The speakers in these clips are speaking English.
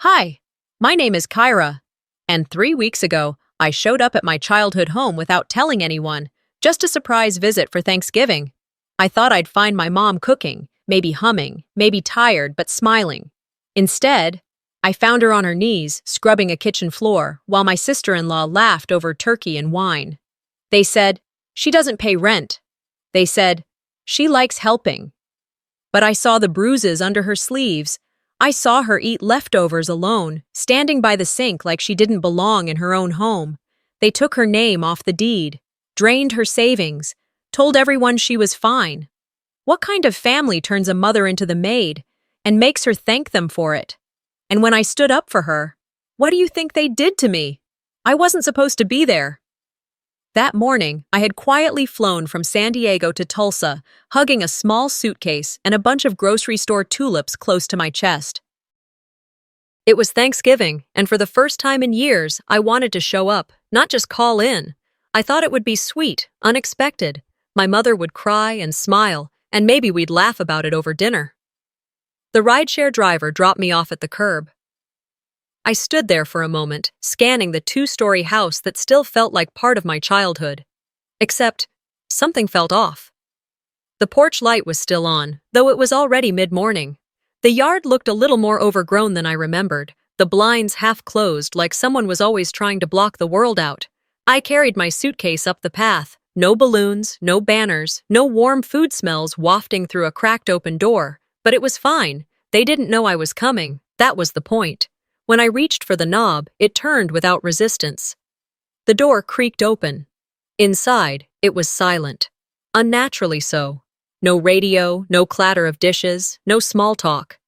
Hi, my name is Kyra, and 3 weeks ago, I showed up at my childhood home without telling anyone, just a surprise visit for Thanksgiving. I thought I'd find my mom cooking, maybe humming, maybe tired, but smiling. Instead, I found her on her knees, scrubbing a kitchen floor, while my sister-in-law laughed over turkey and wine. They said, "She doesn't pay rent." They said, "She likes helping." But I saw the bruises under her sleeves. I saw her eat leftovers alone, standing by the sink like she didn't belong in her own home. They took her name off the deed, drained her savings, told everyone she was fine. What kind of family turns a mother into the maid and makes her thank them for it? And when I stood up for her, what do you think they did to me? I wasn't supposed to be there. That morning, I had quietly flown from San Diego to Tulsa, hugging a small suitcase and a bunch of grocery store tulips close to my chest. It was Thanksgiving, and for the first time in years, I wanted to show up, not just call in. I thought it would be sweet, unexpected. My mother would cry and smile, and maybe we'd laugh about it over dinner. The rideshare driver dropped me off at the curb. I stood there for a moment, scanning the two-story house that still felt like part of my childhood. Except, something felt off. The porch light was still on, though it was already mid-morning. The yard looked a little more overgrown than I remembered, the blinds half closed like someone was always trying to block the world out. I carried my suitcase up the path, no balloons, no banners, no warm food smells wafting through a cracked open door, but it was fine. They didn't know I was coming, that was the point. When I reached for the knob, it turned without resistance. The door creaked open. Inside, it was silent. Unnaturally so. No radio, no clatter of dishes, no small talk.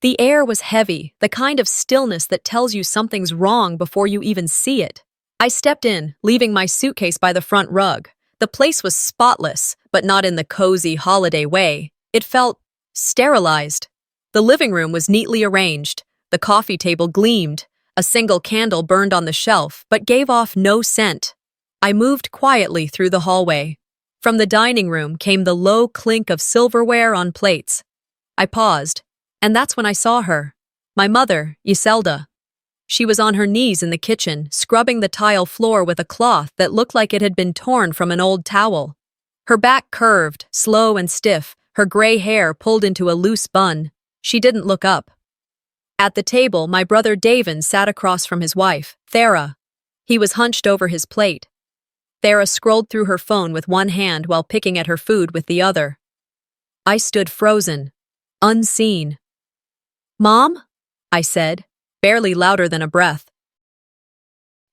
The air was heavy, the kind of stillness that tells you something's wrong before you even see it. I stepped in, leaving my suitcase by the front rug. The place was spotless, but not in the cozy holiday way. It felt sterilized. The living room was neatly arranged. The coffee table gleamed. A single candle burned on the shelf, but gave off no scent. I moved quietly through the hallway. From the dining room came the low clink of silverware on plates. I paused, and that's when I saw her. My mother, Iselda. She was on her knees in the kitchen, scrubbing the tile floor with a cloth that looked like it had been torn from an old towel. Her back curved, slow and stiff, her gray hair pulled into a loose bun. She didn't look up. At the table, my brother Davin sat across from his wife, Thera. He was hunched over his plate. Thera scrolled through her phone with one hand while picking at her food with the other. I stood frozen, unseen. "Mom?" I said, barely louder than a breath.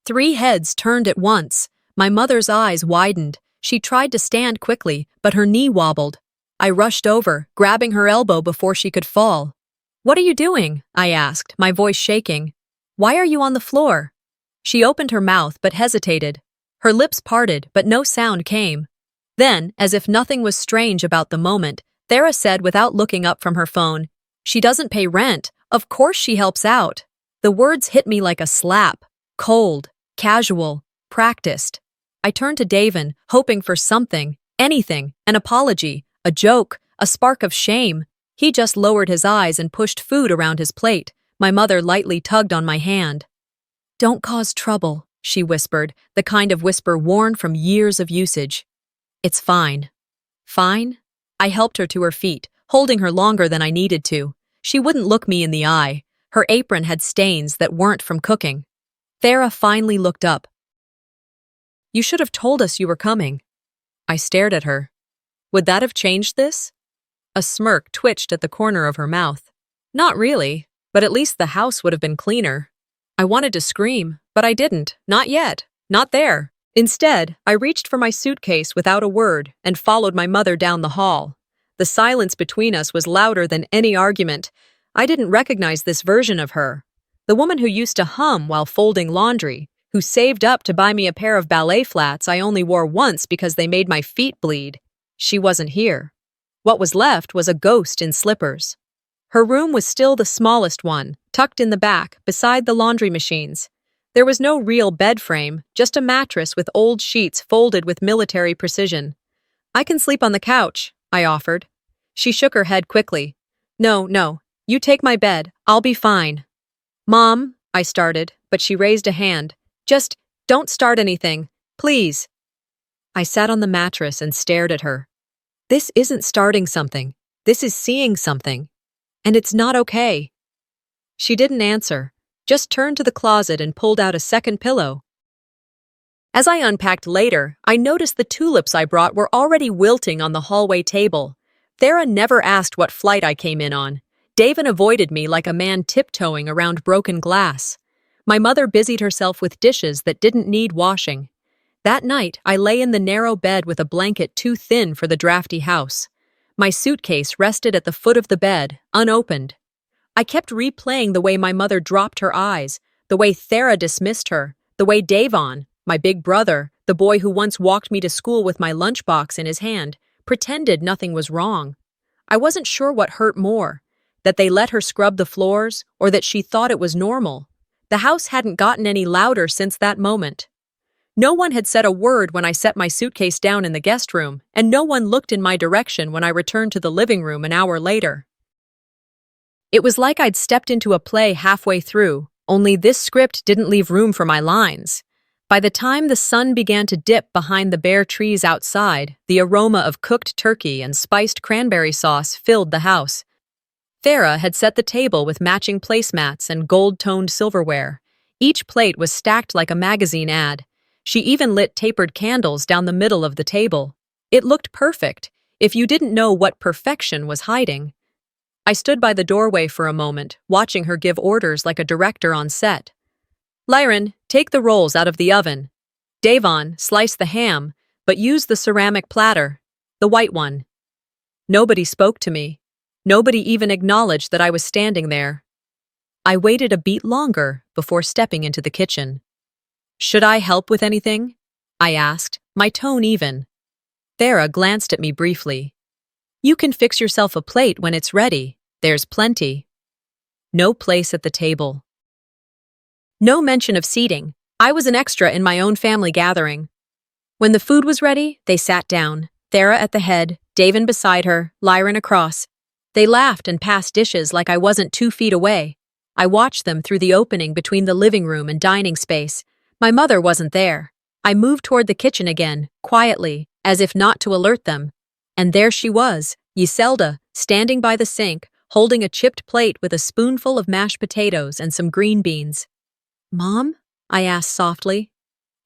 3 heads turned at once. My mother's eyes widened. She tried to stand quickly, but her knee wobbled. I rushed over, grabbing her elbow before she could fall. "What are you doing?" I asked, my voice shaking. "Why are you on the floor?" She opened her mouth but hesitated. Her lips parted, but no sound came. Then, as if nothing was strange about the moment, Thera said without looking up from her phone, "She doesn't pay rent. Of course she helps out." The words hit me like a slap. Cold, casual, practiced. I turned to Davin, hoping for something, anything, an apology, a joke, a spark of shame. He just lowered his eyes and pushed food around his plate. My mother lightly tugged on my hand. "Don't cause trouble," she whispered, the kind of whisper worn from years of usage. "It's fine." "Fine?" I helped her to her feet, holding her longer than I needed to. She wouldn't look me in the eye. Her apron had stains that weren't from cooking. Thera finally looked up. "You should have told us you were coming." I stared at her. Would that have changed this? A smirk twitched at the corner of her mouth. Not really, but at least the house would have been cleaner. I wanted to scream, but I didn't. Not yet. Not there. Instead, I reached for my suitcase without a word and followed my mother down the hall. The silence between us was louder than any argument. I didn't recognize this version of her. The woman who used to hum while folding laundry, who saved up to buy me a pair of ballet flats I only wore once because they made my feet bleed. She wasn't here. What was left was a ghost in slippers. Her room was still the smallest one, tucked in the back, beside the laundry machines. There was no real bed frame, just a mattress with old sheets folded with military precision. "I can sleep on the couch," I offered. She shook her head quickly. No, You take my bed. I'll be fine. Mom, I started, but she raised a hand. Just don't start anything, please. I sat on the mattress and stared at her. This isn't starting something. This is seeing something. And it's not okay. She didn't answer, just turned to the closet and pulled out a second pillow. As I unpacked later, I noticed the tulips I brought were already wilting on the hallway table. Thera never asked what flight I came in on. Davin avoided me like a man tiptoeing around broken glass. My mother busied herself with dishes that didn't need washing. That night, I lay in the narrow bed with a blanket too thin for the drafty house. My suitcase rested at the foot of the bed, unopened. I kept replaying the way my mother dropped her eyes, the way Thera dismissed her, the way Davon, my big brother, the boy who once walked me to school with my lunchbox in his hand, pretended nothing was wrong. I wasn't sure what hurt more, that they let her scrub the floors or that she thought it was normal. The house hadn't gotten any louder since that moment. No one had said a word when I set my suitcase down in the guest room, and no one looked in my direction when I returned to the living room an hour later. It was like I'd stepped into a play halfway through, only this script didn't leave room for my lines. By the time the sun began to dip behind the bare trees outside, the aroma of cooked turkey and spiced cranberry sauce filled the house. Thera had set the table with matching placemats and gold-toned silverware. Each plate was stacked like a magazine ad. She even lit tapered candles down the middle of the table. It looked perfect, if you didn't know what perfection was hiding. I stood by the doorway for a moment, watching her give orders like a director on set. Lyron, take the rolls out of the oven. Davon, slice the ham, but use the ceramic platter, the white one. Nobody spoke to me. Nobody even acknowledged that I was standing there. I waited a beat longer before stepping into the kitchen. Should I help with anything? I asked, my tone even. Thera glanced at me briefly. You can fix yourself a plate when it's ready. There's plenty. No place at the table. No mention of seating. I was an extra in my own family gathering. When the food was ready, they sat down. Thera at the head, Davin beside her, Lyron across. They laughed and passed dishes like I wasn't 2 feet away. I watched them through the opening between the living room and dining space. My mother wasn't there. I moved toward the kitchen again, quietly, as if not to alert them. And there she was, Yiselda, standing by the sink, holding a chipped plate with a spoonful of mashed potatoes and some green beans. Mom? I asked softly.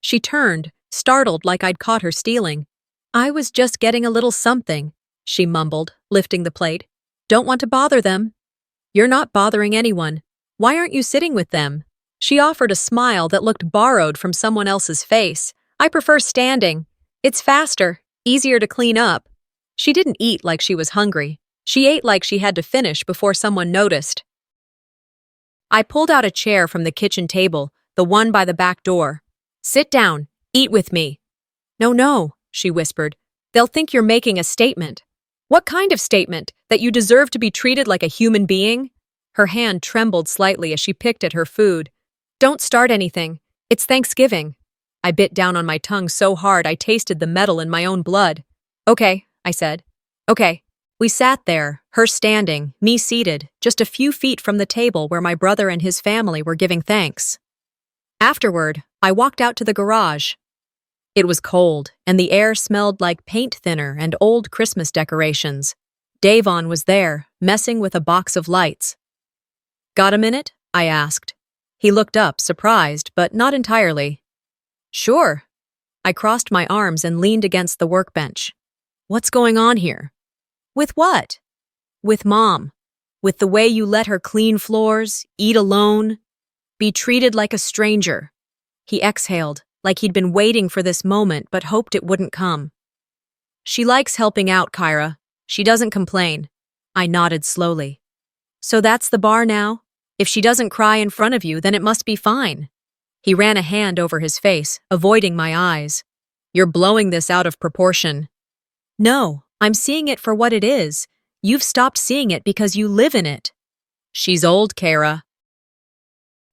She turned, startled like I'd caught her stealing. I was just getting a little something, she mumbled, lifting the plate. Don't want to bother them. You're not bothering anyone. Why aren't you sitting with them? She offered a smile that looked borrowed from someone else's face. I prefer standing. It's faster, easier to clean up. She didn't eat like she was hungry. She ate like she had to finish before someone noticed. I pulled out a chair from the kitchen table, the one by the back door. Sit down. Eat with me. No, she whispered. They'll think you're making a statement. What kind of statement? That you deserve to be treated like a human being? Her hand trembled slightly as she picked at her food. Don't start anything. It's Thanksgiving. I bit down on my tongue so hard I tasted the metal in my own blood. Okay, I said. Okay. We sat there, her standing, me seated, just a few feet from the table where my brother and his family were giving thanks. Afterward, I walked out to the garage. It was cold, and the air smelled like paint thinner and old Christmas decorations. Davon was there, messing with a box of lights. Got a minute? I asked. He looked up, surprised, but not entirely. Sure. I crossed my arms and leaned against the workbench. What's going on here? With what? With Mom. With the way you let her clean floors, eat alone, be treated like a stranger. He exhaled, like he'd been waiting for this moment but hoped it wouldn't come. She likes helping out, Kyra. She doesn't complain. I nodded slowly. So that's the bar now? If she doesn't cry in front of you, then it must be fine. He ran a hand over his face, avoiding my eyes. You're blowing this out of proportion. No, I'm seeing it for what it is. You've stopped seeing it because you live in it. She's old, Kyra.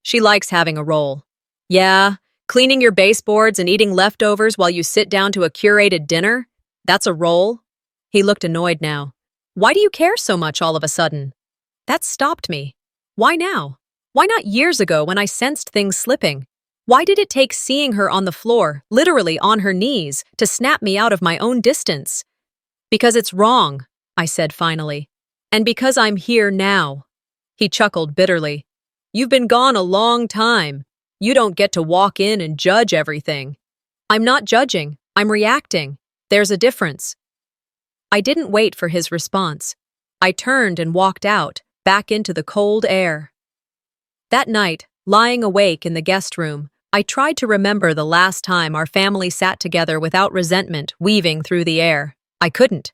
She likes having a role. Yeah, cleaning your baseboards and eating leftovers while you sit down to a curated dinner? That's a role? He looked annoyed now. Why do you care so much all of a sudden? That stopped me. Why now? Why not years ago when I sensed things slipping? Why did it take seeing her on the floor, literally on her knees, to snap me out of my own distance? Because it's wrong, I said finally. And because I'm here now. He chuckled bitterly. You've been gone a long time. You don't get to walk in and judge everything. I'm not judging. I'm reacting. There's a difference. I didn't wait for his response. I turned and walked out, back into the cold air. That night, lying awake in the guest room, I tried to remember the last time our family sat together without resentment weaving through the air. I couldn't.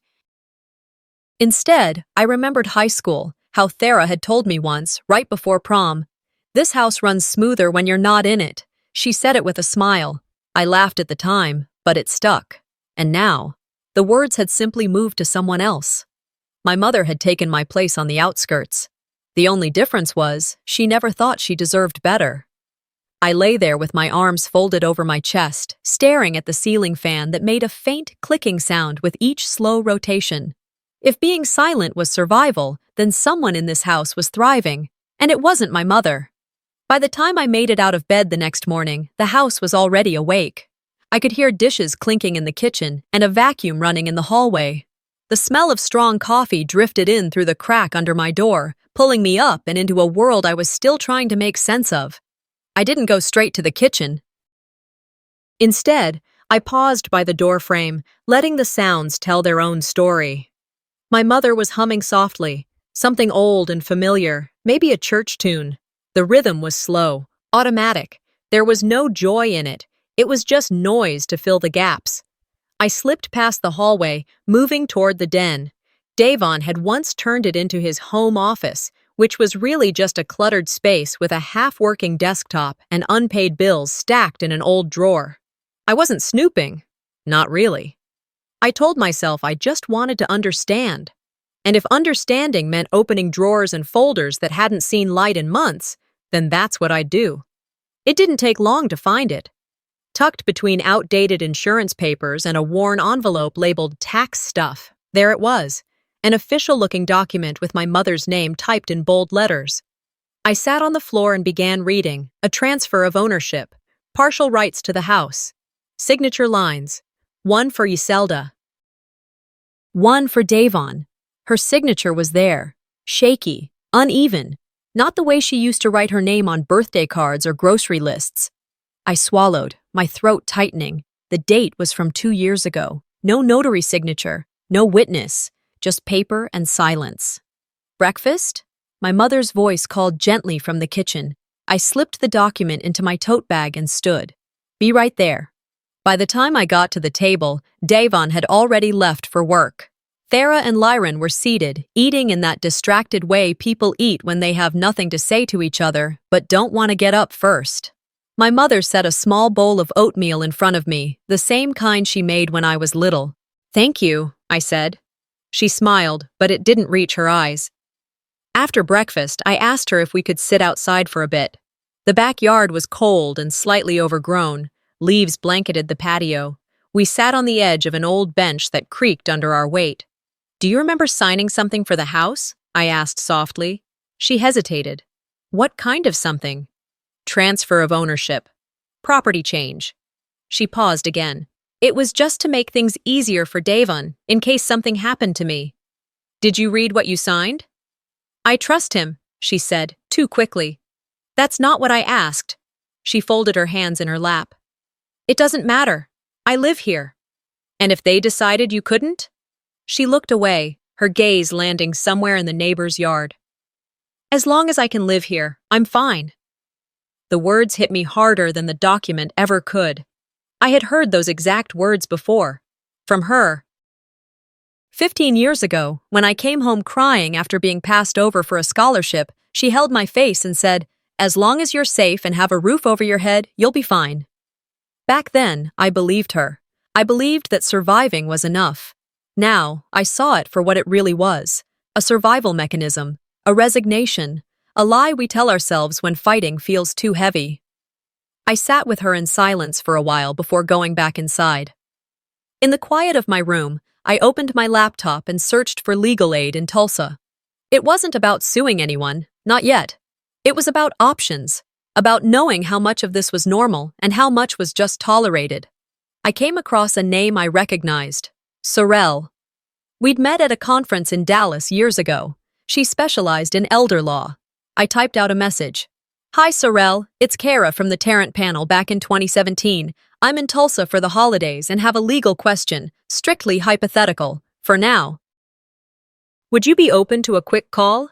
Instead, I remembered high school, how Thera had told me once, right before prom. This house runs smoother when you're not in it. She said it with a smile. I laughed at the time, but it stuck. And now, the words had simply moved to someone else. My mother had taken my place on the outskirts. The only difference was, she never thought she deserved better. I lay there with my arms folded over my chest, staring at the ceiling fan that made a faint clicking sound with each slow rotation. If being silent was survival, then someone in this house was thriving, and it wasn't my mother. By the time I made it out of bed the next morning, the house was already awake. I could hear dishes clinking in the kitchen and a vacuum running in the hallway. The smell of strong coffee drifted in through the crack under my door, pulling me up and into a world I was still trying to make sense of. I didn't go straight to the kitchen. Instead, I paused by the doorframe, letting the sounds tell their own story. My mother was humming softly, something old and familiar, maybe a church tune. The rhythm was slow, automatic. There was no joy in it. It was just noise to fill the gaps. I slipped past the hallway, moving toward the den. Davon had once turned it into his home office, which was really just a cluttered space with a half-working desktop and unpaid bills stacked in an old drawer. I wasn't snooping. Not really. I told myself I just wanted to understand. And if understanding meant opening drawers and folders that hadn't seen light in months, then that's what I'd do. It didn't take long to find it. Tucked between outdated insurance papers and a worn envelope labeled tax stuff, there it was, an official-looking document with my mother's name typed in bold letters. I sat on the floor and began reading, a transfer of ownership, partial rights to the house, signature lines, one for Iselda, one for Davon. Her signature was there, shaky, uneven, not the way she used to write her name on birthday cards or grocery lists. I swallowed, my throat tightening. The date was from 2 years ago. No notary signature, no witness, just paper and silence. Breakfast? My mother's voice called gently from the kitchen. I slipped the document into my tote bag and stood. Be right there. By the time I got to the table, Davon had already left for work. Thera and Lyron were seated, eating in that distracted way people eat when they have nothing to say to each other, but don't want to get up first. My mother set a small bowl of oatmeal in front of me, the same kind she made when I was little. Thank you, I said. She smiled, but it didn't reach her eyes. After breakfast, I asked her if we could sit outside for a bit. The backyard was cold and slightly overgrown. Leaves blanketed the patio. We sat on the edge of an old bench that creaked under our weight. Do you remember signing something for the house? I asked softly. She hesitated. What kind of something? Transfer of ownership. Property change. She paused again. It was just to make things easier for Davon, in case something happened to me. Did you read what you signed? I trust him, she said, too quickly. That's not what I asked. She folded her hands in her lap. It doesn't matter. I live here. And if they decided you couldn't? She looked away, her gaze landing somewhere in the neighbor's yard. As long as I can live here, I'm fine. The words hit me harder than the document ever could. I had heard those exact words before. From her. 15 years ago, when I came home crying after being passed over for a scholarship, she held my face and said, "As long as you're safe and have a roof over your head, you'll be fine." Back then, I believed her. I believed that surviving was enough. Now, I saw it for what it really was. A survival mechanism, a resignation, a lie we tell ourselves when fighting feels too heavy. I sat with her in silence for a while before going back inside. In the quiet of my room, I opened my laptop and searched for legal aid in Tulsa. It wasn't about suing anyone, not yet. It was about options, about knowing how much of this was normal and how much was just tolerated. I came across a name I recognized, Sorrel. We'd met at a conference in Dallas years ago. She specialized in elder law. I typed out a message. Hi Sorrel, it's Kara from the Tarrant panel back in 2017. I'm in Tulsa for the holidays and have a legal question, strictly hypothetical, for now. Would you be open to a quick call?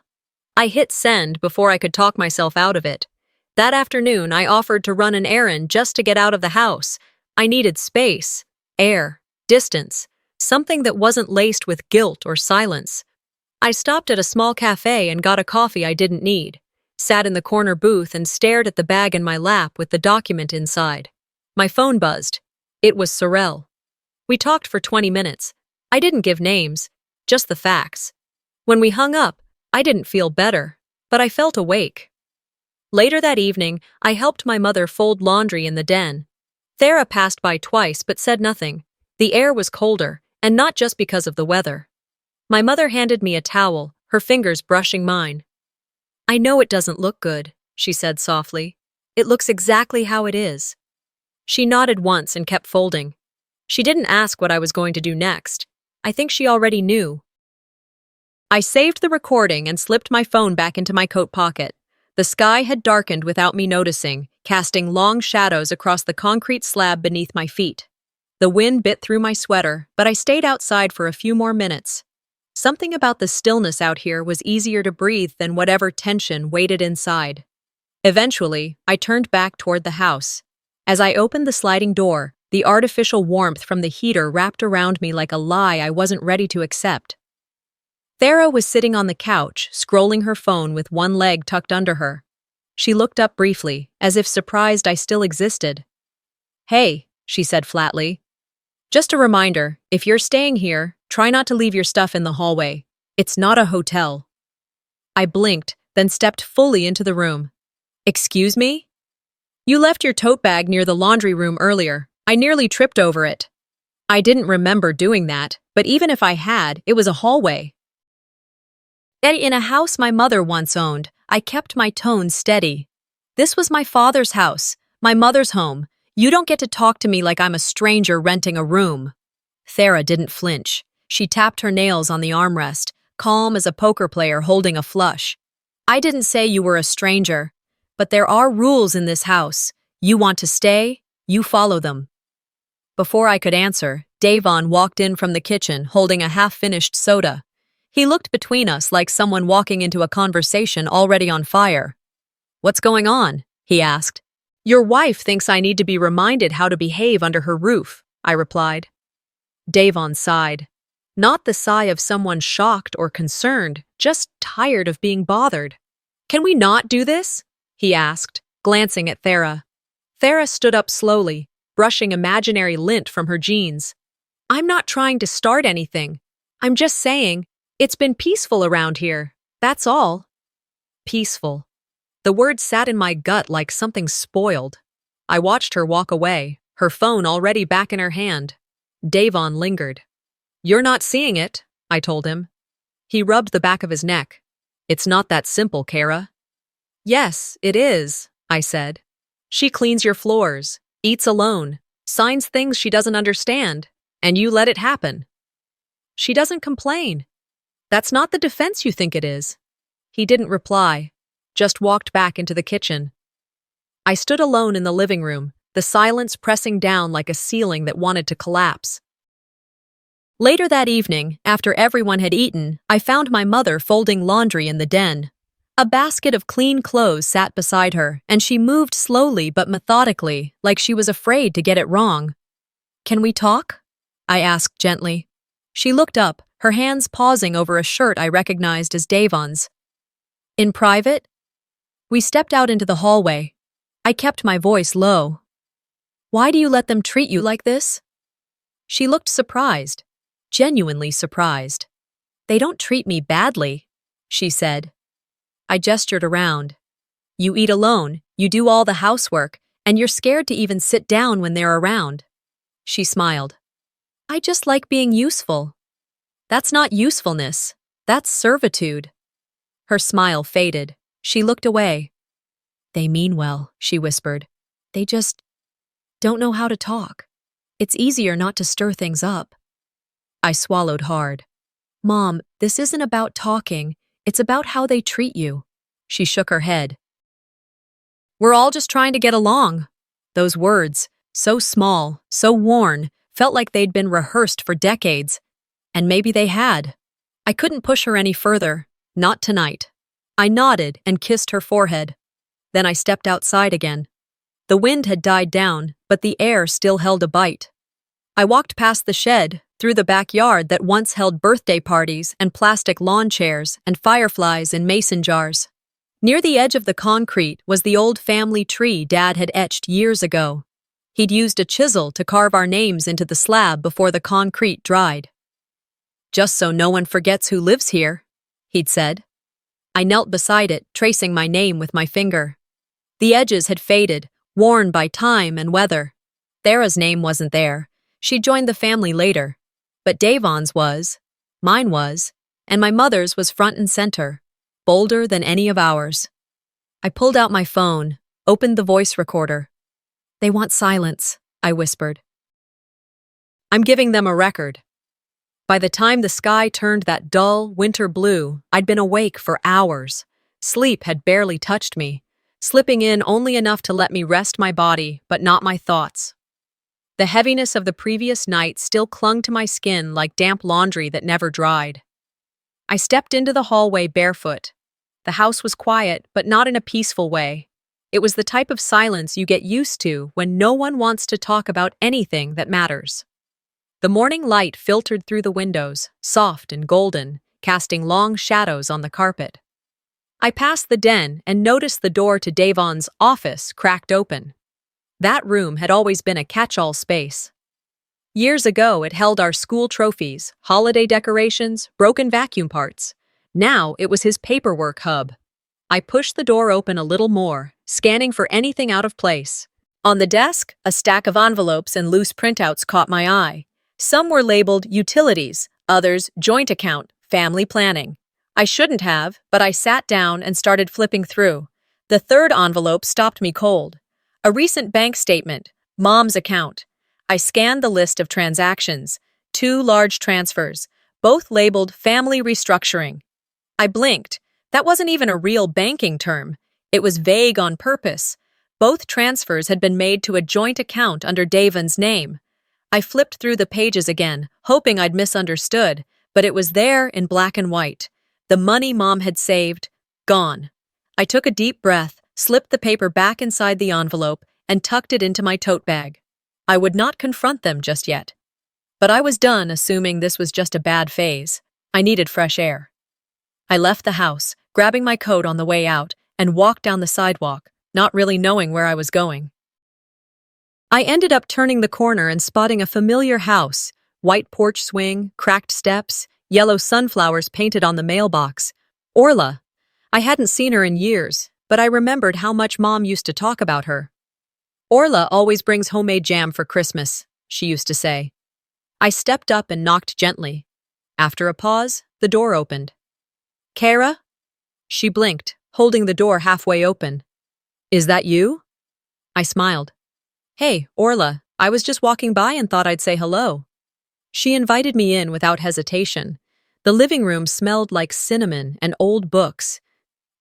I hit send before I could talk myself out of it. That afternoon, I offered to run an errand just to get out of the house. I needed space, air, distance, something that wasn't laced with guilt or silence. I stopped at a small cafe and got a coffee I didn't need, sat in the corner booth and stared at the bag in my lap with the document inside. My phone buzzed. It was Sorrel. We talked for 20 minutes. I didn't give names, just the facts. When we hung up, I didn't feel better, but I felt awake. Later that evening, I helped my mother fold laundry in the den. Thera passed by twice but said nothing. The air was colder, and not just because of the weather. My mother handed me a towel, her fingers brushing mine. I know it doesn't look good, she said softly. It looks exactly how it is. She nodded once and kept folding. She didn't ask what I was going to do next. I think she already knew. I saved the recording and slipped my phone back into my coat pocket. The sky had darkened without me noticing, casting long shadows across the concrete slab beneath my feet. The wind bit through my sweater, but I stayed outside for a few more minutes. Something about the stillness out here was easier to breathe than whatever tension waited inside. Eventually, I turned back toward the house. As I opened the sliding door, the artificial warmth from the heater wrapped around me like a lie I wasn't ready to accept. Thera was sitting on the couch, scrolling her phone with one leg tucked under her. She looked up briefly, as if surprised I still existed. Hey, she said flatly. Just a reminder, if you're staying here, try not to leave your stuff in the hallway. It's not a hotel. I blinked, then stepped fully into the room. Excuse me? You left your tote bag near the laundry room earlier. I nearly tripped over it. I didn't remember doing that, but even if I had, it was a hallway. In a house my mother once owned, I kept my tone steady. This was my father's house, my mother's home. You don't get to talk to me like I'm a stranger renting a room. Thera didn't flinch. She tapped her nails on the armrest, calm as a poker player holding a flush. I didn't say you were a stranger, but there are rules in this house. You want to stay, you follow them. Before I could answer, Davon walked in from the kitchen holding a half-finished soda. He looked between us like someone walking into a conversation already on fire. What's going on? He asked. Your wife thinks I need to be reminded how to behave under her roof, I replied. Davon sighed. Not the sigh of someone shocked or concerned, just tired of being bothered. Can we not do this? He asked, glancing at Thera. Thera stood up slowly, brushing imaginary lint from her jeans. I'm not trying to start anything. I'm just saying, it's been peaceful around here, that's all. Peaceful. The word sat in my gut like something spoiled. I watched her walk away, her phone already back in her hand. Davon lingered. You're not seeing it, I told him. He rubbed the back of his neck. It's not that simple, Kara. Yes, it is, I said. She cleans your floors, eats alone, signs things she doesn't understand, and you let it happen. She doesn't complain. That's not the defense you think it is. He didn't reply, just walked back into the kitchen. I stood alone in the living room, the silence pressing down like a ceiling that wanted to collapse. Later that evening, after everyone had eaten, I found my mother folding laundry in the den. A basket of clean clothes sat beside her, and she moved slowly but methodically, like she was afraid to get it wrong. Can we talk? I asked gently. She looked up, her hands pausing over a shirt I recognized as Davon's. In private? We stepped out into the hallway. I kept my voice low. Why do you let them treat you like this? She looked surprised, genuinely surprised. They don't treat me badly, she said. I gestured around. You eat alone, you do all the housework, and you're scared to even sit down when they're around. She smiled. I just like being useful. That's not usefulness. That's servitude. Her smile faded. She looked away. They mean well, she whispered. They just don't know how to talk. It's easier not to stir things up. I swallowed hard. Mom, this isn't about talking. It's about how they treat you. She shook her head. We're all just trying to get along. Those words, so small, so worn, felt like they'd been rehearsed for decades. And maybe they had. I couldn't push her any further. Not tonight. I nodded and kissed her forehead. Then I stepped outside again. The wind had died down, but the air still held a bite. I walked past the shed, through the backyard that once held birthday parties and plastic lawn chairs and fireflies in mason jars. Near the edge of the concrete was the old family tree Dad had etched years ago. He'd used a chisel to carve our names into the slab before the concrete dried. Just so no one forgets who lives here, he'd said. I knelt beside it, tracing my name with my finger. The edges had faded, worn by time and weather. Thera's name wasn't there. She joined the family later. But Davon's was, mine was, and my mother's was front and center, bolder than any of ours. I pulled out my phone, opened the voice recorder. They want silence, I whispered. I'm giving them a record. By the time the sky turned that dull, winter blue, I'd been awake for hours. Sleep had barely touched me, slipping in only enough to let me rest my body, but not my thoughts. The heaviness of the previous night still clung to my skin like damp laundry that never dried. I stepped into the hallway barefoot. The house was quiet, but not in a peaceful way. It was the type of silence you get used to when no one wants to talk about anything that matters. The morning light filtered through the windows, soft and golden, casting long shadows on the carpet. I passed the den and noticed the door to Davon's office cracked open. That room had always been a catch-all space. Years ago, it held our school trophies, holiday decorations, broken vacuum parts. Now it was his paperwork hub. I pushed the door open a little more, scanning for anything out of place. On the desk, a stack of envelopes and loose printouts caught my eye. Some were labeled utilities, others joint account, family planning. I shouldn't have, but I sat down and started flipping through. The third envelope stopped me cold. A recent bank statement, Mom's account. I scanned the list of transactions, 2 large transfers, both labeled family restructuring. I blinked. That wasn't even a real banking term. It was vague on purpose. Both transfers had been made to a joint account under Davon's name. I flipped through the pages again, hoping I'd misunderstood, but it was there in black and white. The money Mom had saved, gone. I took a deep breath, slipped the paper back inside the envelope, and tucked it into my tote bag. I would not confront them just yet. But I was done assuming this was just a bad phase. I needed fresh air. I left the house, grabbing my coat on the way out, and walked down the sidewalk, not really knowing where I was going. I ended up turning the corner and spotting a familiar house, white porch swing, cracked steps, yellow sunflowers painted on the mailbox. Orla. I hadn't seen her in years, but I remembered how much Mom used to talk about her. Orla always brings homemade jam for Christmas, she used to say. I stepped up and knocked gently. After a pause, the door opened. Kara? She blinked, holding the door halfway open. Is that you? I smiled. Hey, Orla, I was just walking by and thought I'd say hello. She invited me in without hesitation. The living room smelled like cinnamon and old books.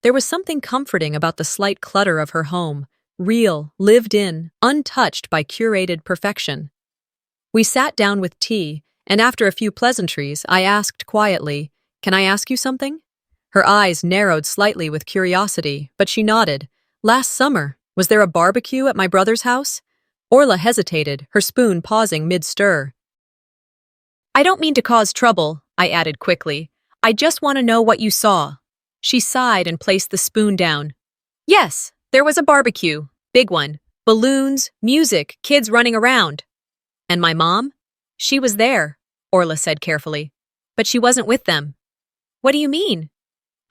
There was something comforting about the slight clutter of her home, real, lived in, untouched by curated perfection. We sat down with tea, and after a few pleasantries, I asked quietly, "Can I ask you something?" Her eyes narrowed slightly with curiosity, but she nodded. Last summer, was there a barbecue at my brother's house? Orla hesitated, her spoon pausing mid-stir. I don't mean to cause trouble, I added quickly. I just want to know what you saw. She sighed and placed the spoon down. Yes, there was a barbecue. Big one. Balloons, music, kids running around. And my mom? She was there, Orla said carefully. But she wasn't with them. What do you mean?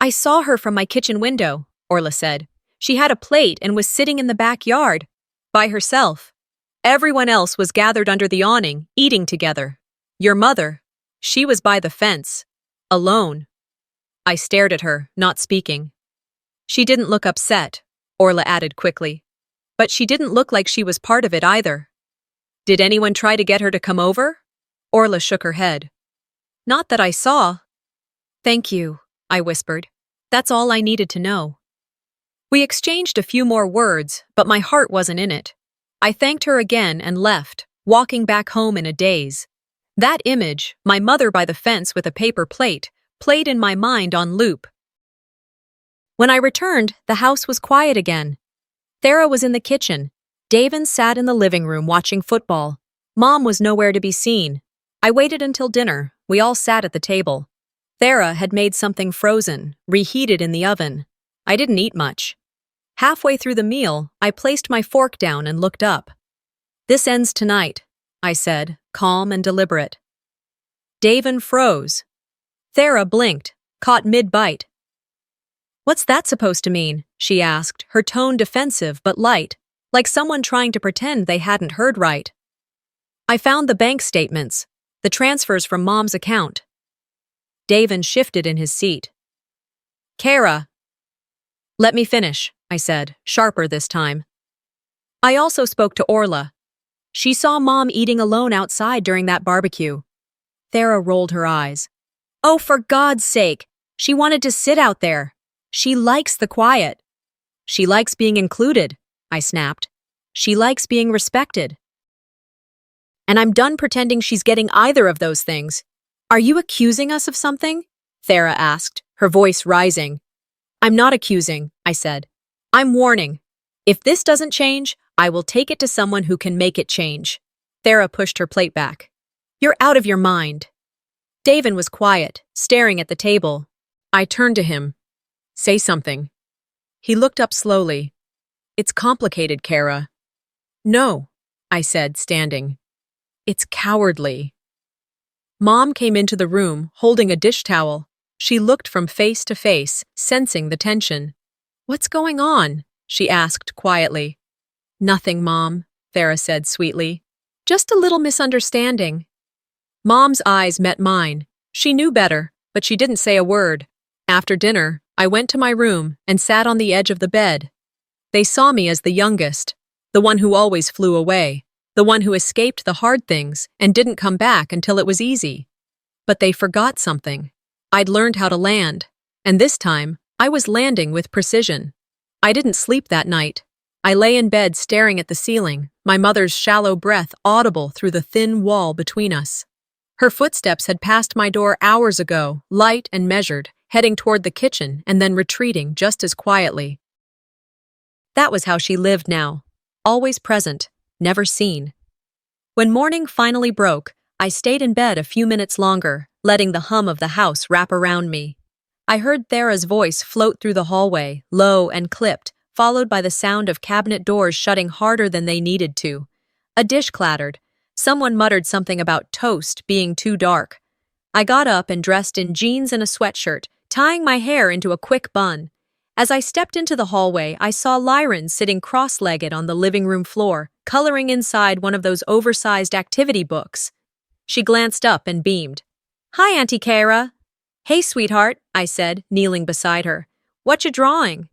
I saw her from my kitchen window, Orla said. She had a plate and was sitting in the backyard, by herself. Everyone else was gathered under the awning, eating together. Your mother, she was by the fence, alone. I stared at her, not speaking. She didn't look upset, Orla added quickly. But she didn't look like she was part of it either. Did anyone try to get her to come over? Orla shook her head. Not that I saw. Thank you, I whispered. That's all I needed to know. We exchanged a few more words, but my heart wasn't in it. I thanked her again and left, walking back home in a daze. That image, my mother by the fence with a paper plate, played in my mind on loop. When I returned, the house was quiet again. Thera was in the kitchen. Davin sat in the living room watching football. Mom was nowhere to be seen. I waited until dinner. We all sat at the table. Thera had made something frozen, reheated in the oven. I didn't eat much. Halfway through the meal, I placed my fork down and looked up. This ends tonight, I said, calm and deliberate. Davin froze. Thera blinked, caught mid-bite. What's that supposed to mean? She asked, her tone defensive but light, like someone trying to pretend they hadn't heard right. I found the bank statements, the transfers from Mom's account. Davin shifted in his seat. Kara. Let me finish, I said, sharper this time. I also spoke to Orla. She saw Mom eating alone outside during that barbecue. Thera rolled her eyes. Oh, for God's sake! She wanted to sit out there. She likes the quiet. She likes being included, I snapped. She likes being respected. And I'm done pretending she's getting either of those things. Are you accusing us of something? Thera asked, her voice rising. I'm not accusing, I said. I'm warning. If this doesn't change, I will take it to someone who can make it change. Thera pushed her plate back. You're out of your mind. Davin was quiet, staring at the table. I turned to him. Say something. He looked up slowly. It's complicated, Kara. No, I said, standing. It's cowardly. Mom came into the room, holding a dish towel. She looked from face to face, sensing the tension. What's going on? She asked quietly. Nothing, Mom, Thera said sweetly. Just a little misunderstanding. Mom's eyes met mine. She knew better, but she didn't say a word. After dinner, I went to my room and sat on the edge of the bed. They saw me as the youngest, the one who always flew away, the one who escaped the hard things and didn't come back until it was easy. But they forgot something. I'd learned how to land, and this time, I was landing with precision. I didn't sleep that night. I lay in bed staring at the ceiling, my mother's shallow breath audible through the thin wall between us. Her footsteps had passed my door hours ago, light and measured, heading toward the kitchen and then retreating just as quietly. That was how she lived now, always present, never seen. When morning finally broke, I stayed in bed a few minutes longer, letting the hum of the house wrap around me. I heard Thera's voice float through the hallway, low and clipped, followed by the sound of cabinet doors shutting harder than they needed to. A dish clattered. Someone muttered something about toast being too dark. I got up and dressed in jeans and a sweatshirt, tying my hair into a quick bun. As I stepped into the hallway, I saw Lyran sitting cross-legged on the living room floor, coloring inside one of those oversized activity books. She glanced up and beamed. Hi, Auntie Kara. Hey, sweetheart, I said, kneeling beside her. What you drawing?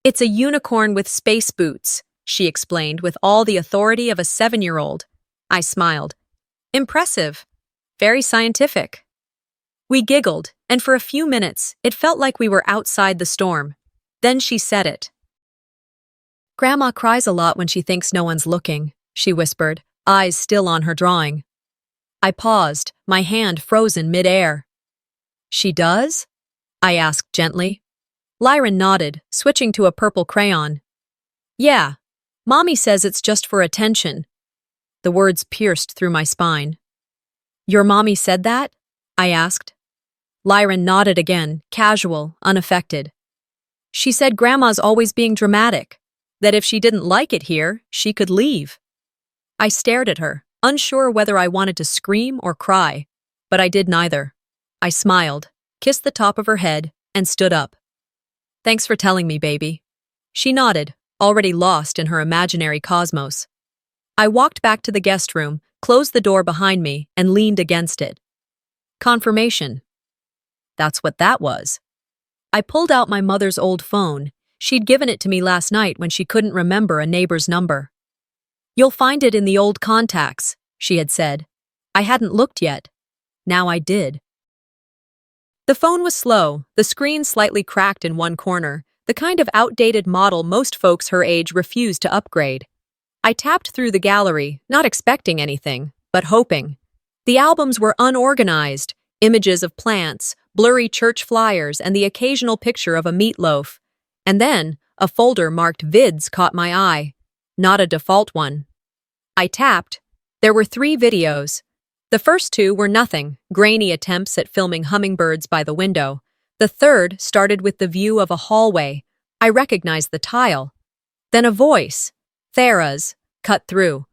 It's a unicorn with space boots, she explained with all the authority of a 7-year-old. I smiled. Impressive. Very scientific. We giggled, and for a few minutes, it felt like we were outside the storm. Then she said it. Grandma cries a lot when she thinks no one's looking, she whispered, eyes still on her drawing. I paused, my hand frozen mid-air. She does? I asked gently. Lyran nodded, switching to a purple crayon. Yeah, Mommy says it's just for attention. The words pierced through my spine. Your mommy said that? I asked. Lyran nodded again, casual, unaffected. She said Grandma's always being dramatic, that if she didn't like it here, she could leave. I stared at her, unsure whether I wanted to scream or cry, but I did neither. I smiled, kissed the top of her head, and stood up. Thanks for telling me, baby. She nodded, already lost in her imaginary cosmos. I walked back to the guest room, closed the door behind me, and leaned against it. Confirmation. That's what that was. I pulled out my mother's old phone. She'd given it to me last night when she couldn't remember a neighbor's number. "You'll find it in the old contacts," she had said. I hadn't looked yet. Now I did. The phone was slow, the screen slightly cracked in one corner, the kind of outdated model most folks her age refused to upgrade. I tapped through the gallery, not expecting anything, but hoping. The albums were unorganized, images of plants, blurry church flyers, and the occasional picture of a meatloaf. And then, a folder marked Vids caught my eye. Not a default one. I tapped. There were 3 videos. The first 2 were nothing, grainy attempts at filming hummingbirds by the window. The third started with the view of a hallway. I recognized the tile. Then a voice, Thera's, cut through.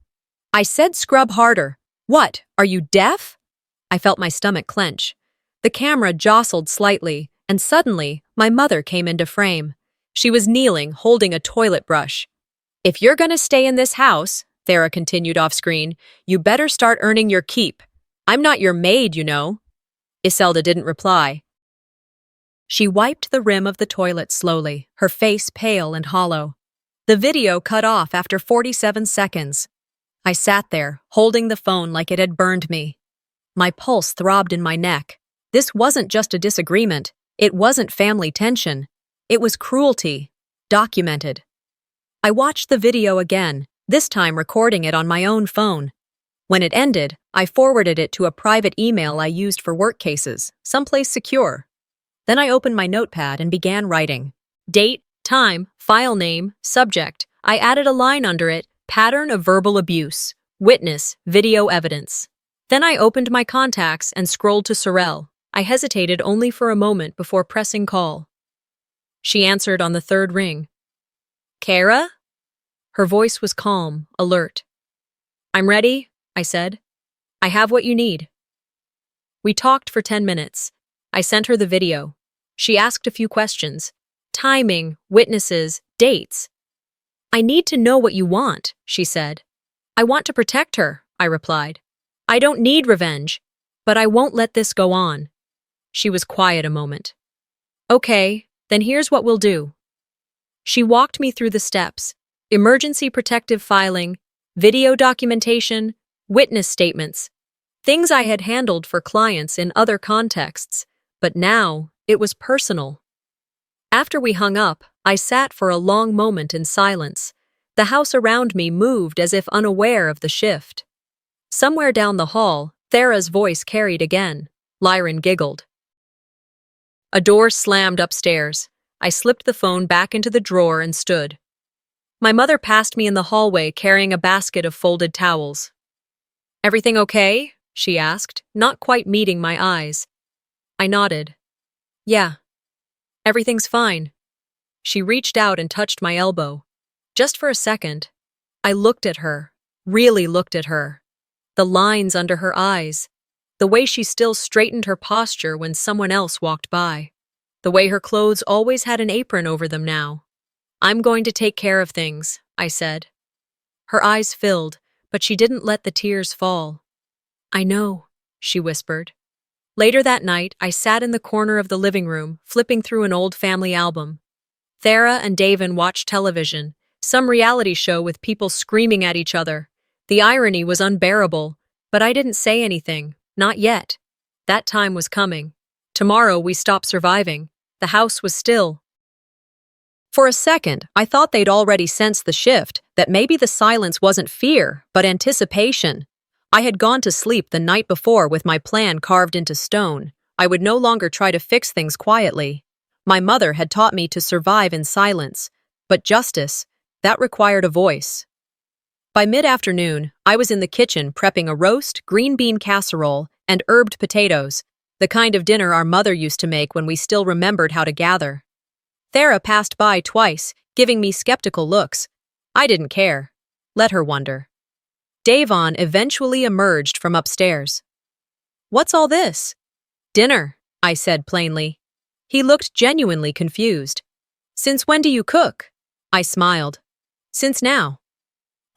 I said, "Scrub harder." "What, are you deaf?" I felt my stomach clench. The camera jostled slightly, and suddenly, my mother came into frame. She was kneeling, holding a toilet brush. "If you're gonna stay in this house," Thera continued off-screen, "you better start earning your keep. I'm not your maid, you know." Iselda didn't reply. She wiped the rim of the toilet slowly, her face pale and hollow. The video cut off after 47 seconds. I sat there, holding the phone like it had burned me. My pulse throbbed in my neck. This wasn't just a disagreement. It wasn't family tension. It was cruelty. Documented. I watched the video again, this time recording it on my own phone. When it ended, I forwarded it to a private email I used for work cases, someplace secure. Then I opened my notepad and began writing. Date, time, file name, subject. I added a line under it, pattern of verbal abuse, witness, video evidence. Then I opened my contacts and scrolled to Sorrel. I hesitated only for a moment before pressing call. She answered on the 3rd ring. "Kara?" Her voice was calm, alert. "I'm ready," I said. "I have what you need." We talked for 10 minutes. I sent her the video. She asked a few questions. Timing, witnesses, dates. "I need to know what you want," she said. "I want to protect her," I replied. "I don't need revenge, but I won't let this go on." She was quiet a moment. "Okay, then here's what we'll do." She walked me through the steps: emergency protective filing, video documentation, witness statements, things I had handled for clients in other contexts, but now it was personal. After we hung up, I sat for a long moment in silence. The house around me moved as if unaware of the shift. Somewhere down the hall, Thera's voice carried again. Lyron giggled. A door slammed upstairs. I slipped the phone back into the drawer and stood. My mother passed me in the hallway carrying a basket of folded towels. "Everything okay?" she asked, not quite meeting my eyes. I nodded. "Yeah, everything's fine." She reached out and touched my elbow. Just for a second, I looked at her, really looked at her. The lines under her eyes, the way she still straightened her posture when someone else walked by, the way her clothes always had an apron over them now. "I'm going to take care of things," I said. Her eyes filled, but she didn't let the tears fall. "I know," she whispered. Later that night, I sat in the corner of the living room, flipping through an old family album. Thera and Davin watched television, some reality show with people screaming at each other. The irony was unbearable, but I didn't say anything, not yet. That time was coming. Tomorrow we stopped surviving. The house was still. For a second, I thought they'd already sensed the shift, that maybe the silence wasn't fear, but anticipation. I had gone to sleep the night before with my plan carved into stone. I would no longer try to fix things quietly. My mother had taught me to survive in silence, but justice, that required a voice. By mid-afternoon, I was in the kitchen prepping a roast, green bean casserole, and herbed potatoes, the kind of dinner our mother used to make when we still remembered how to gather. Thera passed by twice, giving me skeptical looks. I didn't care. Let her wonder. Davon eventually emerged from upstairs. "What's all this?" "Dinner," I said plainly. He looked genuinely confused. "Since when do you cook?" I smiled. "Since now."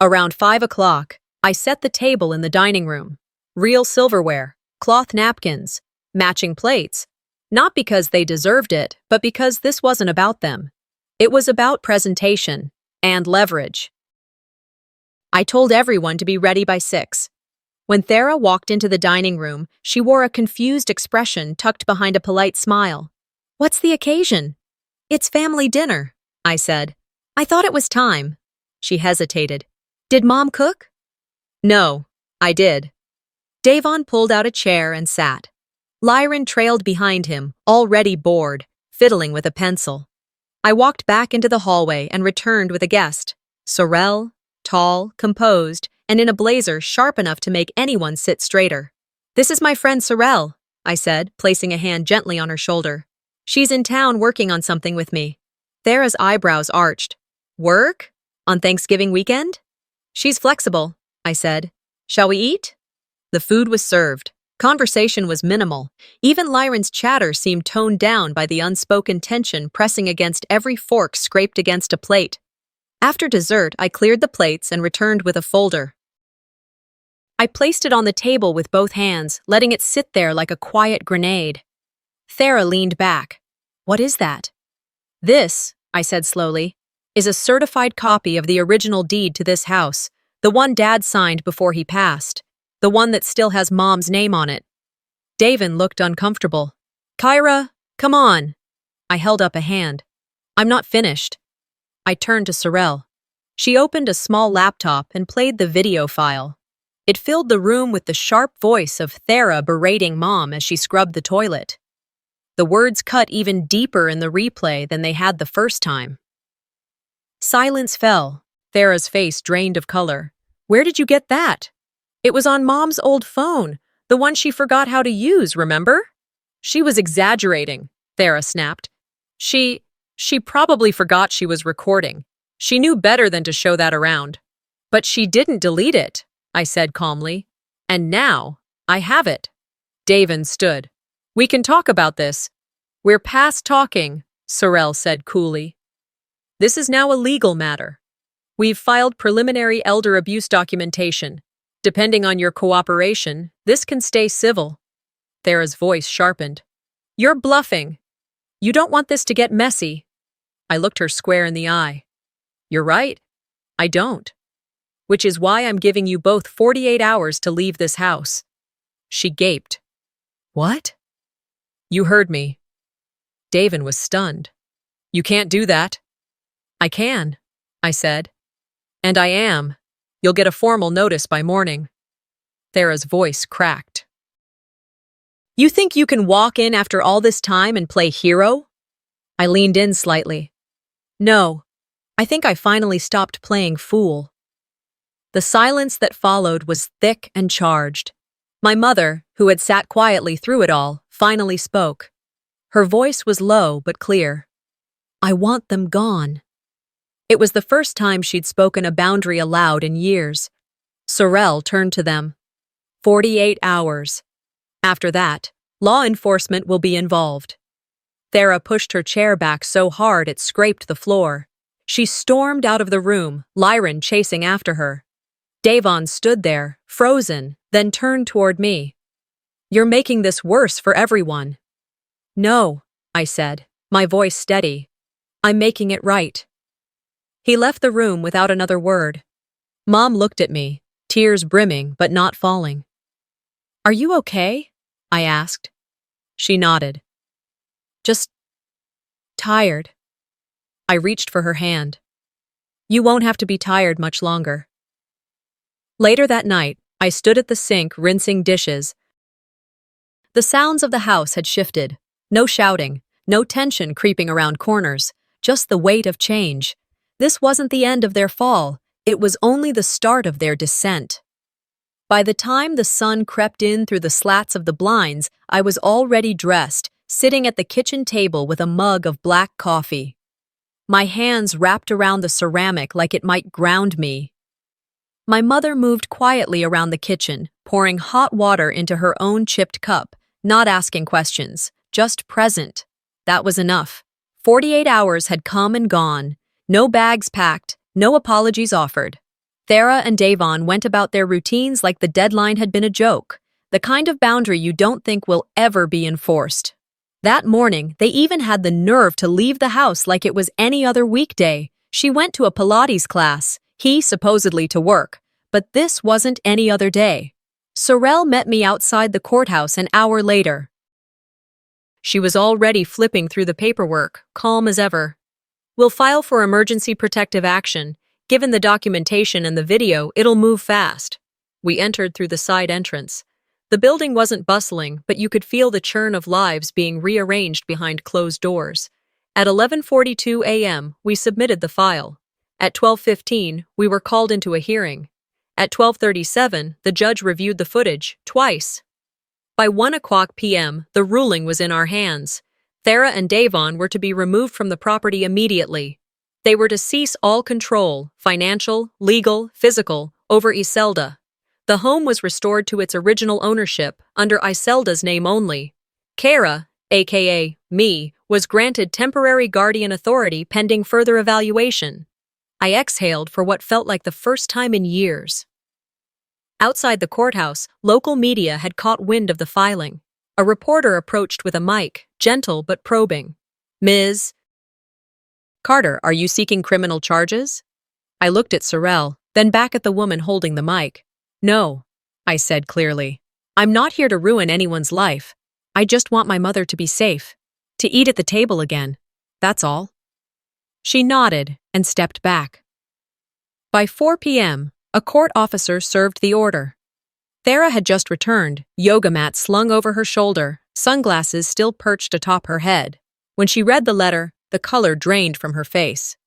Around 5 o'clock, I set the table in the dining room. Real silverware, cloth napkins, matching plates. Not because they deserved it, but because this wasn't about them. It was about presentation and leverage. I told everyone to be ready by 6. When Thera walked into the dining room, she wore a confused expression tucked behind a polite smile. "What's the occasion?" "It's family dinner," I said. "I thought it was time." She hesitated. "Did Mom cook?" "No, I did." Davon pulled out a chair and sat. Lyron trailed behind him, already bored, fiddling with a pencil. I walked back into the hallway and returned with a guest. Sorrel, tall, composed, and in a blazer sharp enough to make anyone sit straighter. "This is my friend Sorrel," I said, placing a hand gently on her shoulder. "She's in town working on something with me." Thera's eyebrows arched. "Work? On Thanksgiving weekend?" "She's flexible," I said. "Shall we eat?" The food was served. Conversation was minimal. Even Lyron's chatter seemed toned down by the unspoken tension pressing against every fork scraped against a plate. After dessert, I cleared the plates and returned with a folder. I placed it on the table with both hands, letting it sit there like a quiet grenade. Thera leaned back. "What is that?" "This," I said slowly, "is a certified copy of the original deed to this house, the one Dad signed before he passed, the one that still has Mom's name on it." Davin looked uncomfortable. "Kyra, come on." I held up a hand. "I'm not finished." I turned to Sorrel. She opened a small laptop and played the video file. It filled the room with the sharp voice of Thera berating Mom as she scrubbed the toilet. The words cut even deeper in the replay than they had the first time. Silence fell. Thera's face drained of color. "Where did you get that?" "It was on Mom's old phone, the one she forgot how to use, remember?" "She was exaggerating," Thera snapped. She probably forgot she was recording. She knew better than to show that around. "But she didn't delete it," I said calmly. "And now, I have it." Davin stood. "We can talk about this." "We're past talking," Sorrel said coolly. "This is now a legal matter. We've filed preliminary elder abuse documentation. Depending on your cooperation, this can stay civil." Thera's voice sharpened. "You're bluffing. You don't want this to get messy." I looked her square in the eye. "You're right. I don't. Which is why I'm giving you both 48 hours to leave this house." She gaped. "What?" "You heard me." Davin was stunned. "You can't do that." "I can," I said. "And I am. You'll get a formal notice by morning." Thera's voice cracked. "You think you can walk in after all this time and play hero?" I leaned in slightly. "No, I think I finally stopped playing fool." The silence that followed was thick and charged. My mother, who had sat quietly through it all, finally spoke. Her voice was low but clear. "I want them gone." It was the first time she'd spoken a boundary aloud in years. Sorrel turned to them. 48 hours. After that, law enforcement will be involved." Thera pushed her chair back so hard it scraped the floor. She stormed out of the room, Lyron chasing after her. Davon stood there, frozen, then turned toward me. "You're making this worse for everyone." "No," I said, my voice steady. "I'm making it right." He left the room without another word. Mom looked at me, tears brimming but not falling. "Are you okay?" I asked. She nodded. "Just tired." I reached for her hand. "You won't have to be tired much longer." Later that night, I stood at the sink rinsing dishes. The sounds of the house had shifted. No shouting, no tension creeping around corners, just the weight of change. This wasn't the end of their fall, it was only the start of their descent. By the time the sun crept in through the slats of the blinds, I was already dressed, sitting at the kitchen table with a mug of black coffee. My hands wrapped around the ceramic like it might ground me. My mother moved quietly around the kitchen, pouring hot water into her own chipped cup, not asking questions, just present. That was enough. 48 hours had come and gone. No bags packed, no apologies offered. Thera and Davon went about their routines like the deadline had been a joke, the kind of boundary you don't think will ever be enforced. That morning, they even had the nerve to leave the house like it was any other weekday. She went to a Pilates class, he supposedly to work, but this wasn't any other day. Sorrel met me outside the courthouse an hour later. She was already flipping through the paperwork, calm as ever. "We'll file for emergency protective action. Given the documentation and the video, it'll move fast." We entered through the side entrance. The building wasn't bustling, but you could feel the churn of lives being rearranged behind closed doors. At 11:42 a.m., we submitted the file. At 12:15, we were called into a hearing. At 12:37, the judge reviewed the footage, twice. By 1 p.m., the ruling was in our hands. Thera and Davon were to be removed from the property immediately. They were to cease all control, financial, legal, physical, over Iselda. The home was restored to its original ownership, under Iselda's name only. Kara, aka me, was granted temporary guardian authority pending further evaluation. I exhaled for what felt like the first time in years. Outside the courthouse, local media had caught wind of the filing. A reporter approached with a mic, gentle but probing. "Ms. Carter, are you seeking criminal charges?" I looked at Sorrel, then back at the woman holding the mic. "No," I said clearly. "I'm not here to ruin anyone's life. I just want my mother to be safe, to eat at the table again. That's all." She nodded and stepped back. By 4 p.m., a court officer served the order. Thera had just returned, yoga mat slung over her shoulder, sunglasses still perched atop her head. When she read the letter, the color drained from her face.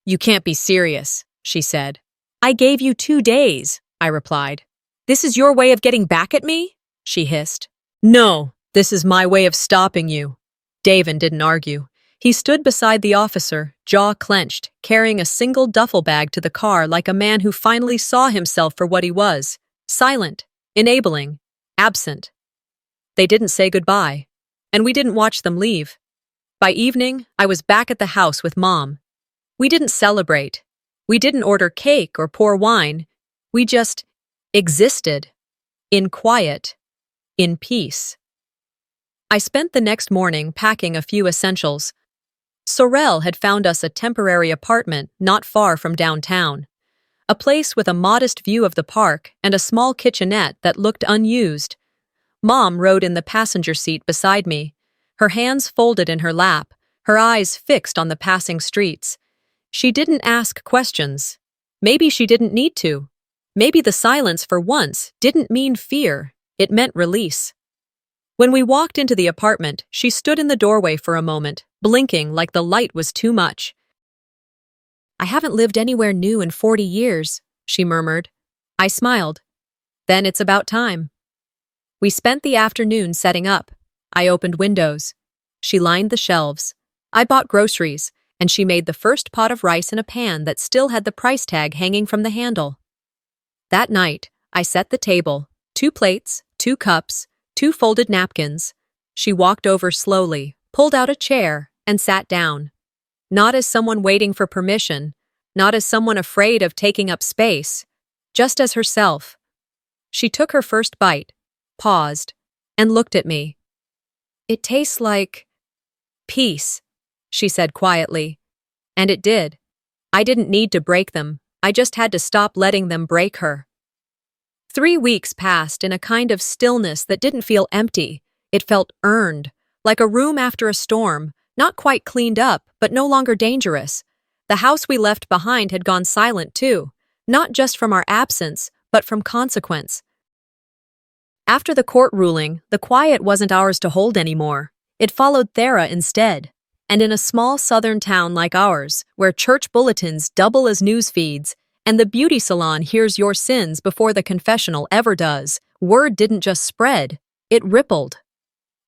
"You can't be serious," she said. "I gave you 2 days," I replied. "This is your way of getting back at me?" she hissed. "No, this is my way of stopping you." Davon didn't argue. He stood beside the officer, jaw clenched, carrying a single duffel bag to the car like a man who finally saw himself for what he was. Silent, enabling, absent. They didn't say goodbye, and we didn't watch them leave. By evening, I was back at the house with Mom. We didn't celebrate. We didn't order cake or pour wine. We just existed. In quiet. In peace. I spent the next morning packing a few essentials. Sorrel had found us a temporary apartment not far from downtown. A place with a modest view of the park and a small kitchenette that looked unused. Mom rode in the passenger seat beside me, her hands folded in her lap, her eyes fixed on the passing streets. She didn't ask questions. Maybe she didn't need to. Maybe the silence for once didn't mean fear, it meant release. When we walked into the apartment, she stood in the doorway for a moment, blinking like the light was too much. "I haven't lived anywhere new in 40 years, she murmured. I smiled. "Then it's about time." We spent the afternoon setting up. I opened windows. She lined the shelves. I bought groceries, and she made the first pot of rice in a pan that still had the price tag hanging from the handle. That night, I set the table, 2 plates, 2 cups, 2 folded napkins. She walked over slowly, pulled out a chair, and sat down. Not as someone waiting for permission, not as someone afraid of taking up space, just as herself. She took her first bite, paused, and looked at me. "It tastes like peace," she said quietly. And it did. I didn't need to break them. I just had to stop letting them break her. 3 weeks passed in a kind of stillness that didn't feel empty. It felt earned, like a room after a storm, not quite cleaned up, but no longer dangerous. The house we left behind had gone silent too, not just from our absence, but from consequence. After the court ruling, the quiet wasn't ours to hold anymore. It followed Thera instead. And in a small southern town like ours, where church bulletins double as news feeds, and the beauty salon hears your sins before the confessional ever does, word didn't just spread, it rippled.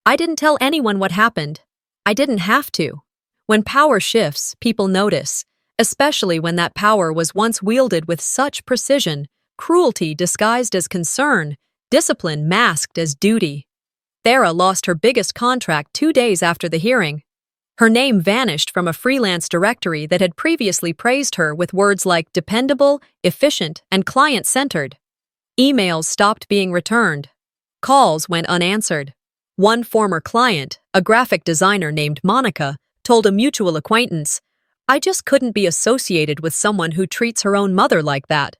I didn't tell anyone what happened. I didn't have to. When power shifts, people notice, especially when that power was once wielded with such precision, cruelty disguised as concern, discipline masked as duty. Thera lost her biggest contract 2 days after the hearing. Her name vanished from a freelance directory that had previously praised her with words like dependable, efficient, and client-centered. Emails stopped being returned. Calls went unanswered. One former client, a graphic designer named Monica, told a mutual acquaintance, "I just couldn't be associated with someone who treats her own mother like that."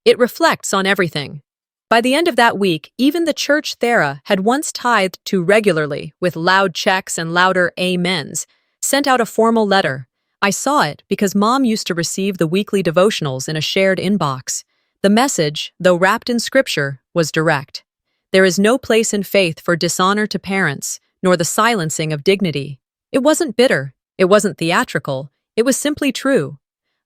It reflects on everything. By the end of that week, even the church Thera had once tithed to regularly, with loud checks and louder amens, sent out a formal letter. I saw it because Mom used to receive the weekly devotionals in a shared inbox. The message, though wrapped in scripture, was direct. There is no place in faith for dishonor to parents, nor the silencing of dignity. It wasn't bitter. It wasn't theatrical. It was simply true.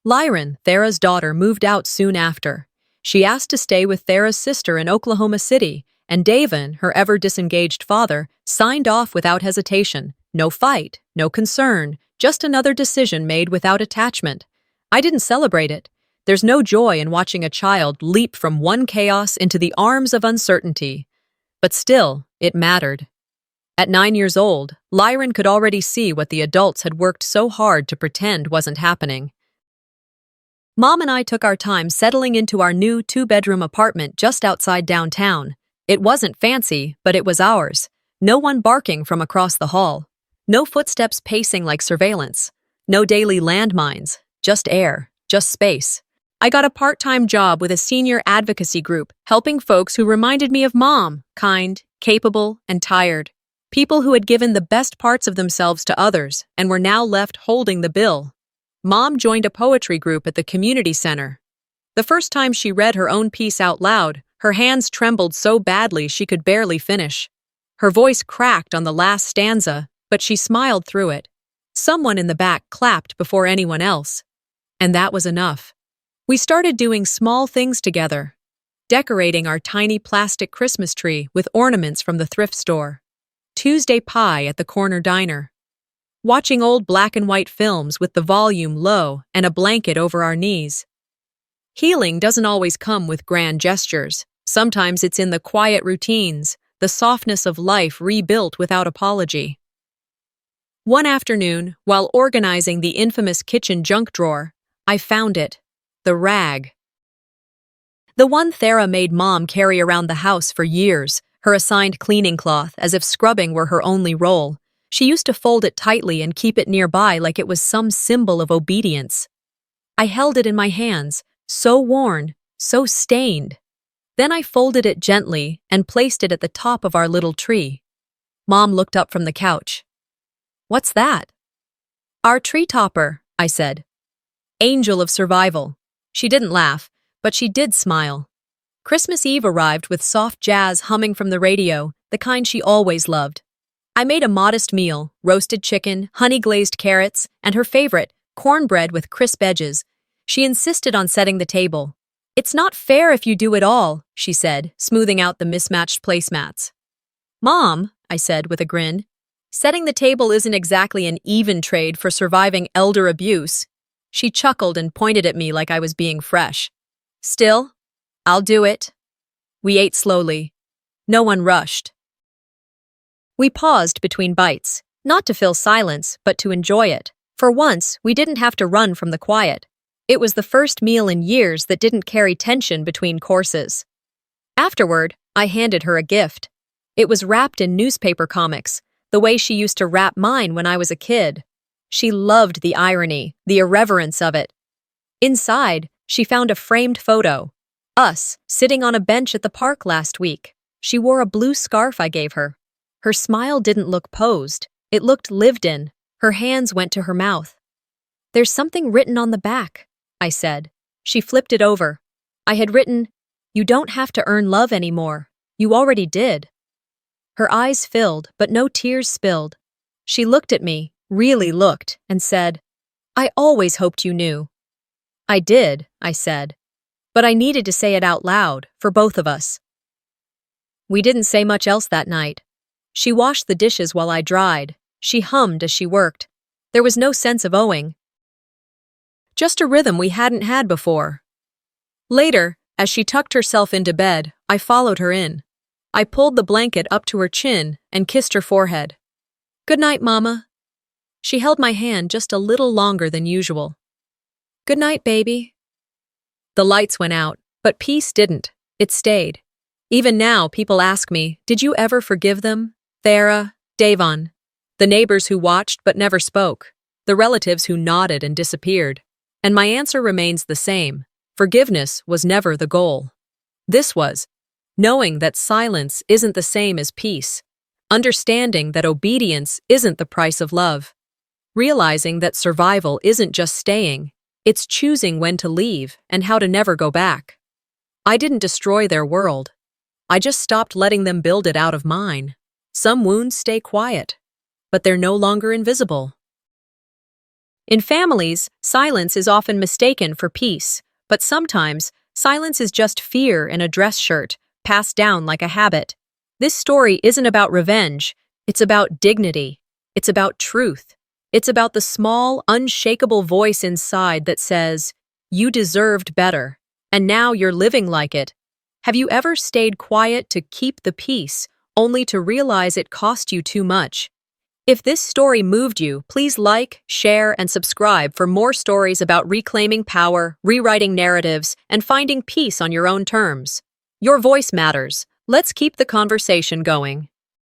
Lyran, Thera's daughter, moved out soon after. She asked to stay with Thera's sister in Oklahoma City, and Davin, her ever-disengaged father, signed off without hesitation. No fight, no concern, just another decision made without attachment. I didn't celebrate it. There's no joy in watching a child leap from one chaos into the arms of uncertainty. But still, it mattered. At 9 years old, Lyran could already see what the adults had worked so hard to pretend wasn't happening. Mom and I took our time settling into our new 2-bedroom apartment just outside downtown. It wasn't fancy, but it was ours. No one barking from across the hall. No footsteps pacing like surveillance. No daily landmines. Just air. Just space. I got a part-time job with a senior advocacy group, helping folks who reminded me of Mom, kind, capable, and tired. People who had given the best parts of themselves to others and were now left holding the bill. Mom joined a poetry group at the community center. The first time she read her own piece out loud, her hands trembled so badly she could barely finish. Her voice cracked on the last stanza, but she smiled through it. Someone in the back clapped before anyone else. And that was enough. We started doing small things together, decorating our tiny plastic Christmas tree with ornaments from the thrift store, Tuesday pie at the corner diner, watching old black and white films with the volume low and a blanket over our knees. Healing doesn't always come with grand gestures. Sometimes it's in the quiet routines, the softness of life rebuilt without apology. One afternoon, while organizing the infamous kitchen junk drawer, I found it. The rag. The one Thera made Mom carry around the house for years, her assigned cleaning cloth, as if scrubbing were her only role. She used to fold it tightly and keep it nearby like it was some symbol of obedience. I held it in my hands, so worn, so stained. Then I folded it gently and placed it at the top of our little tree. Mom looked up from the couch. "What's that?" "Our tree topper," I said. "Angel of survival." She didn't laugh, but she did smile. Christmas Eve arrived with soft jazz humming from the radio, the kind she always loved. I made a modest meal, roasted chicken, honey-glazed carrots, and her favorite, cornbread with crisp edges. She insisted on setting the table. "It's not fair if you do it all," she said, smoothing out the mismatched placemats. "Mom," I said with a grin, "setting the table isn't exactly an even trade for surviving elder abuse." She chuckled and pointed at me like I was being fresh. "Still, I'll do it." We ate slowly. No one rushed. We paused between bites, not to fill silence, but to enjoy it. For once, we didn't have to run from the quiet. It was the first meal in years that didn't carry tension between courses. Afterward, I handed her a gift. It was wrapped in newspaper comics, the way she used to wrap mine when I was a kid. She loved the irony, the irreverence of it. Inside, she found a framed photo. Us, sitting on a bench at the park last week. She wore a blue scarf I gave her. Her smile didn't look posed. It looked lived in. Her hands went to her mouth. "There's something written on the back," I said. She flipped it over. I had written, "You don't have to earn love anymore. You already did." Her eyes filled, but no tears spilled. She looked at me, really looked, and said, "I always hoped you knew." "I did," I said. But I needed to say it out loud, for both of us. We didn't say much else that night. She washed the dishes while I dried. She hummed as she worked. There was no sense of owing. Just a rhythm we hadn't had before. Later, as she tucked herself into bed, I followed her in. I pulled the blanket up to her chin and kissed her forehead. "Good night, Mama." She held my hand just a little longer than usual. "Good night, baby." The lights went out, but peace didn't. It stayed. Even now, people ask me, did you ever forgive them? Thera, Davon. The neighbors who watched but never spoke. The relatives who nodded and disappeared. And my answer remains the same. Forgiveness was never the goal. This was knowing that silence isn't the same as peace. Understanding that obedience isn't the price of love. Realizing that survival isn't just staying, it's choosing when to leave and how to never go back. I didn't destroy their world. I just stopped letting them build it out of mine. Some wounds stay quiet, but they're no longer invisible. In families, silence is often mistaken for peace, but sometimes silence is just fear in a dress shirt, passed down like a habit. This story isn't about revenge, it's about dignity. It's about truth. It's about the small, unshakable voice inside that says, "You deserved better, and now you're living like it." Have you ever stayed quiet to keep the peace, only to realize it cost you too much? If this story moved you, please like, share, and subscribe for more stories about reclaiming power, rewriting narratives, and finding peace on your own terms. Your voice matters. Let's keep the conversation going.